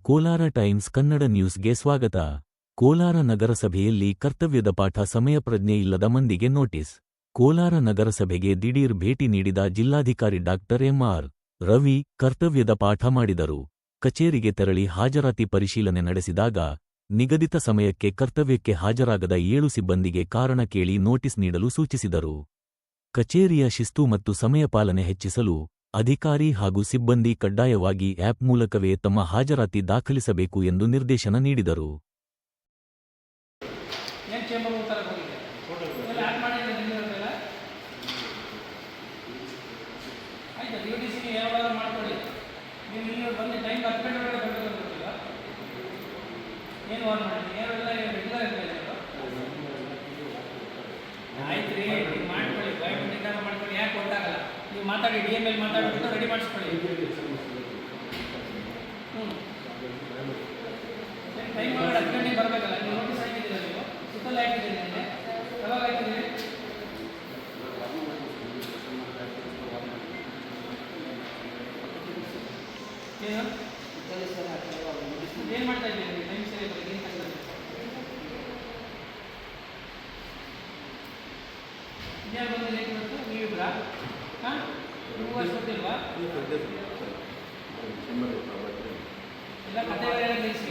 Kolar times Kannada ನ್ಯೂಸ್ಗೆ ಸ್ವಾಗತ. ಕೋಲಾರ ನಗರಸಭೆಯಲ್ಲಿ ಕರ್ತವ್ಯದ ಪಾಠ ಸಮಯ ಪ್ರಜ್ಞೆ ಇಲ್ಲದ ಮಂದಿಗೆ ನೋಟಿಸ್. ಕೋಲಾರ ನಗರಸಭೆಗೆ ದಿಢೀರ್ ಭೇಟಿ ನೀಡಿದ ಜಿಲ್ಲಾಧಿಕಾರಿ ಡಾ. ಎಂ.ಆರ್. ರವಿ ಕರ್ತವ್ಯದ ಪಾಠ ಮಾಡಿದರು. ಕಚೇರಿಗೆ ತೆರಳಿ ಹಾಜರಾತಿ ಪರಿಶೀಲನೆ ನಡೆಸಿದಾಗ ನಿಗದಿತ ಸಮಯಕ್ಕೆ ಕರ್ತವ್ಯಕ್ಕೆ ಹಾಜರಾಗದ 7 ಸಿಬ್ಬಂದಿಗೆ ಕಾರಣ ಕೇಳಿ ನೋಟಿಸ್ ನೀಡಲು ಸೂಚಿಸಿದರು. ಕಚೇರಿಯ ಶಿಸ್ತು ಮತ್ತು ಸಮಯ ಪಾಲನೆ ಹೆಚ್ಚಿಸಲು ಅಧಿಕಾರಿ ಹಾಗೂ ಸಿಬ್ಬಂದಿ ಕಡ್ಡಾಯವಾಗಿ ಆ್ಯಪ್ ಮೂಲಕವೇ ತಮ್ಮ ಹಾಜರಾತಿ ದಾಖಲಿಸಬೇಕು ಎಂದು ನಿರ್ದೇಶನ ನೀಡಿದರು. ಆಯ್ತು ರೀ, ಮಾಡ್ಕೊಳ್ಳಿ, ಬಯೋಮೆಟ್ರಿಕ್ ಮಾಡ್ಕೊಳ್ಳಿ, ಯಾಕೆ ಗೊತ್ತಾಗಲ್ಲ. ನೀವು ಮಾತಾಡಿ, DML ಮಾತಾಡ್ಬಿಟ್ಟು ರೆಡಿ ಮಾಡಿಸ್ಕೊಳ್ಳಿ. ಟೈಮ್ ಒಳಗಡೆ 10 ಗಂಟೆಗೆ ಬರಬೇಕಲ್ಲ. ನೀವು ನೋಟಿಸ್ ಹಾಕಿದ್ದೀರಾ, ನೀವು ಸುತ್ತಲೇ ಹಾಕಿದ್ದೀರಿ, ನಿನ್ನೆ ಯಾವಾಗ ಹಾಕಿದ್ದೀರಿ? ಏನು ಮಾಡ್ತಾ ಇದ್ದೀರಿ? ಟೈಮ್ ಸರಿ ಬರಲಿ ಏನು ಕಷ್ಟ? ಇನ್ಯಾರು ಬಂದಿಲ್ಲ ಇವತ್ತು? ನೀವಿಬ್ರಾ? ಹಾಂ, ನೀವು ಅಷ್ಟೊತ್ತಿಲ್ವಾ? ಎಲ್ಲ ಕಥೆಗಳೆಲ್ಲ ತಿಳಿಸಿ.